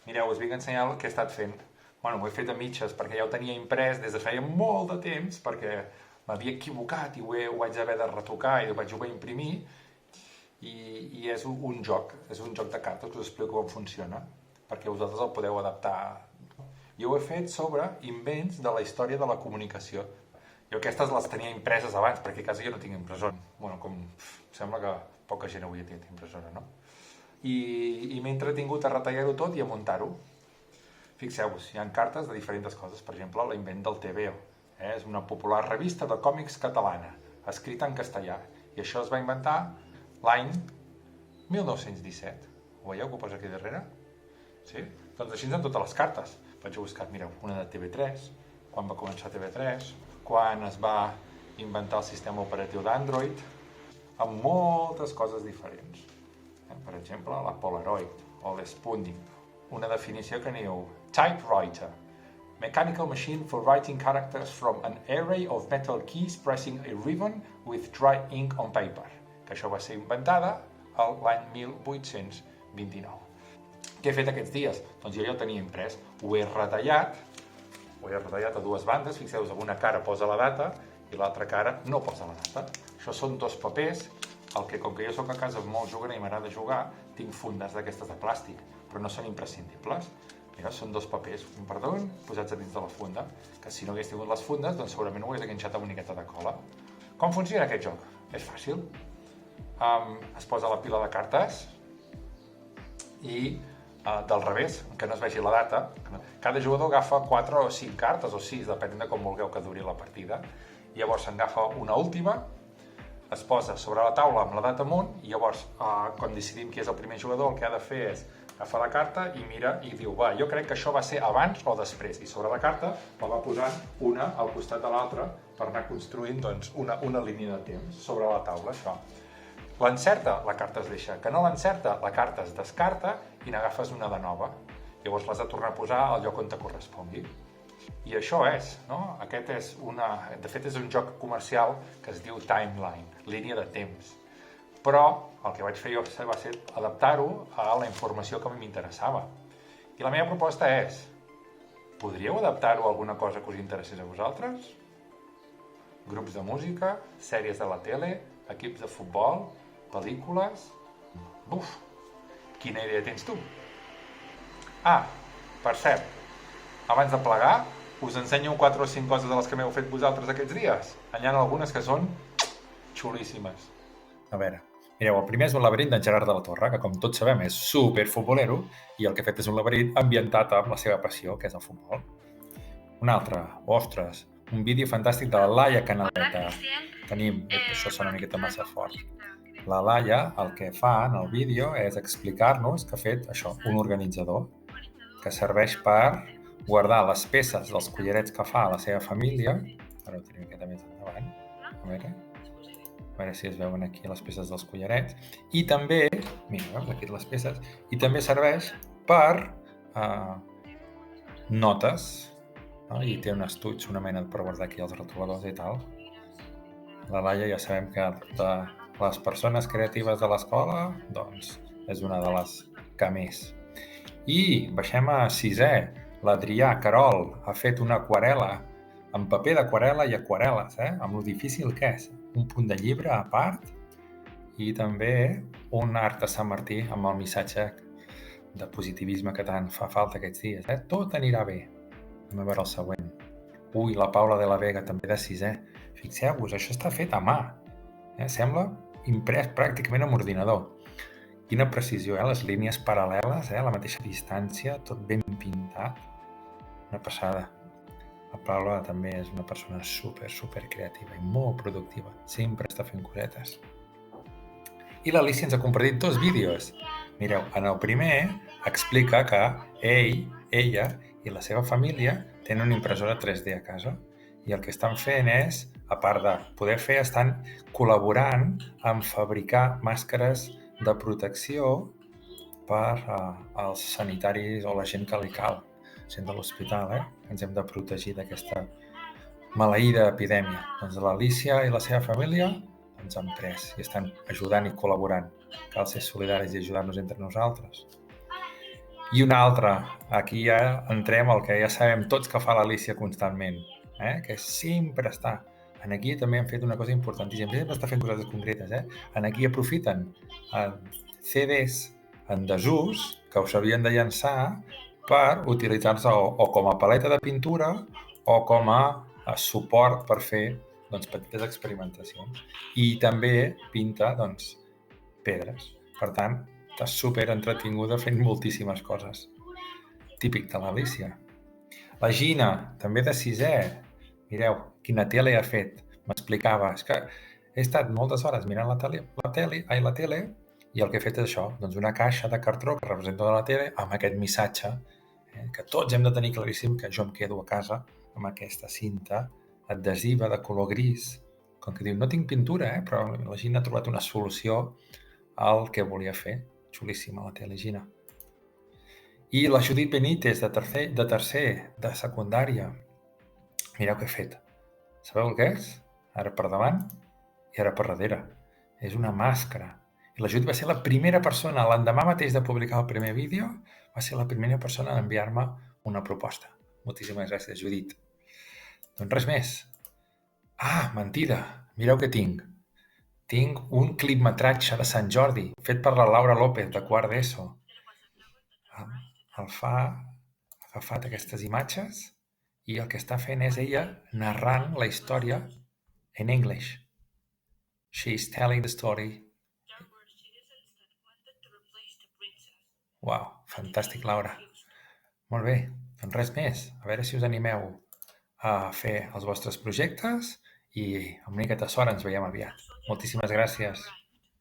Mireu, us vinc a ensenyar el que he estat fent. Bueno, ho he fet a mitges perquè ja ho tenia imprès des de feia molt de temps, perquè m'havia equivocat i ho vaig haver de retocar i ho vaig haver d'imprimir. I és un joc de cartes que us explico com funciona, perquè vosaltres el podeu adaptar. Jo ho he fet sobre invents de la història de la comunicació. Jo aquestes les tenia impreses abans, perquè a casa jo no tinc impressora. Bueno, com sembla que poca gent avui té impressora, no? I m'he entretingut a retallar-ho tot i a muntar-ho. Fixeu-vos, hi ha cartes de diferents coses. Per exemple, l'invent del TVO. És una popular revista de còmics catalana, escrita en castellà. I això es va inventar l'any 1917. Ho veieu que ho posa aquí darrere? Sí? Doncs així en totes les cartes. Vaig a buscar, mireu, una de TV3, quan va començar TV3, quan es va inventar el sistema operatiu d'Android, amb moltes coses diferents. Per exemple, la Polaroid o l'Spooning. Una definició que diu typewriter, mechanical machine for writing characters from an array of metal keys pressing a ribbon with dry ink on paper. Que això va ser inventada l'any 1829. Què he fet aquests dies? Doncs jo ja ho tenia imprès. Ho he retallat a dues bandes. Fixeu-vos, en una cara posa la data i l'altra cara no posa la data. Això són dos papers, com que jo sóc a casa molt juganer i m'agrada jugar, tinc fundes d'aquestes de plàstic, però no són imprescindibles. Mira, són dos papers, un per damunt, posats a dins de la funda, que si no hagués tingut les fundes, doncs segurament ho hagués enganxat amb una miqueta de cola. Com funciona aquest joc? És fàcil. Es posa la pila de cartes i del revés, que no es vegi la data. Cada jugador agafa 4 o 5 cartes, o 6, depenent de com vulgueu que duri la partida. Llavors se'n agafa una última, es posa sobre la taula amb la data amunt, i llavors, quan decidim qui és el primer jugador, el que ha de fer és agafar la carta i mira i diu, va, jo crec que això va ser abans o després. I sobre la carta la va posant una al costat de l'altra per anar construint doncs, una línia de temps sobre la taula, això. L'encerta, la carta es deixa. Que no l'encerta, la carta es descarta i n'agafes una de nova. Llavors l'has de tornar a posar al lloc on te correspongui. I això és, no? Aquest és de fet, és un joc comercial que es diu Timeline, línia de temps. Però el que vaig fer jo va ser adaptar-ho a la informació que m'interessava. I la meva proposta és, podríeu adaptar-ho a alguna cosa que us interessés a vosaltres? Grups de música, sèries de la tele, equips de futbol, pel·lícules... Buf! Quina idea tens tu? Per cert, abans de plegar, us ensenyo 4 o 5 coses de les que m'heu fet vosaltres aquests dies. N'hi ha algunes que són xulíssimes. A veure, mireu, el primer és un laberint d'en Gerard de la Torre, que com tots sabem és superfutbolero, i el que he fet és un laberint ambientat amb la seva passió, que és el futbol. Un altre, ostres, un vídeo fantàstic de la Laia Canaleta. Tenim, això sona una miqueta massa fort. La Laia el que fa en el vídeo és explicar-nos que ha fet això, un organitzador, que serveix per guardar les peces dels collarets que fa a la seva família. Ara ho tenim una miqueta més endavant. A veure si es veuen aquí les peces dels collarets. I també, mira, veus aquí les peces, i també serveix per notes, no? I té un estuig, una mena per guardar aquí els rotuladors i tal. La Laia ja sabem que de les persones creatives de l'escola, doncs, és una de les que més. I baixem a 6è. L'Adrià Carol ha fet una aquarel·la amb paper d'aquarel·la i aquarel·les, amb lo difícil que és. Un punt de llibre a part i també un art de Sant Martí amb el missatge de positivisme que tant fa falta aquests dies. Tot anirà bé. Anem a veure el següent. Ui, la Paula de la Vega, també de 6è. Fixeu-vos, això està fet a mà. Sembla imprès pràcticament amb ordinador. Quina precisió, les línies paral·leles, a la mateixa distància, tot ben pintat. Una passada. La Paula també és una persona super creativa i molt productiva. Sempre està fent cosetes. I l'Alicia ens ha compartit 2 vídeos. Mireu, en el primer explica que ella i la seva família tenen una impressora 3D a casa i el que estan fent és, a part de poder fer, estan col·laborant en fabricar màscares de protecció per als sanitaris o la gent que li cal, gent de l'hospital, que ens hem de protegir d'aquesta maleïda epidèmia. Doncs l'Alicia i la seva família ens han pres i estan ajudant i col·laborant. Cal ser solidaris i ajudar-nos entre nosaltres. I una altra, aquí ja entrem al que ja sabem tots que fa l'Alícia constantment, que sempre està. En aquí també han fet una cosa importantíssima, sempre està fent coses concretes. En aquí aprofiten CDs en desús que us havien de llançar per utilitzar-se o com a paleta de pintura o com a suport per fer petites experimentacions. I també pinta pedres. Per tant, està super entretinguda fent moltíssimes coses. Típic de l'Alícia. La Gina, també de 6è. Mireu, quina tele ha fet. M'explicava, és que he estat moltes hores mirant la tele i el que he fet és això, una caixa de cartró que representa la tele amb aquest missatge que tots hem de tenir claríssim, que jo em quedo a casa amb aquesta cinta adhesiva de color gris, com que diu, no tinc pintura, però la Gina ha trobat una solució al que volia fer. Xulíssima la tele, Gina. I la Judit Benítez, de tercer, de secundària. Mireu què he fet. Sabeu el que és? Ara per davant i ara per darrere. És una màscara. I la Judit va ser la primera persona, l'endemà mateix de publicar el primer vídeo, va ser la primera persona a enviar-me una proposta. Moltíssimes gràcies, Judit. Doncs res més. Mentida. Mireu què tinc. Tinc un clipmetratge de Sant Jordi, fet per la Laura López, de quart d'ESO. Ha agafat aquestes imatges i el que està fent és ella narrant la història en English. She's telling the story. Uau, fantàstic, Laura. Molt bé, doncs res més. A veure si us animeu a fer els vostres projectes i amb una miqueta de sort ens veiem aviat. Moltíssimes gràcies.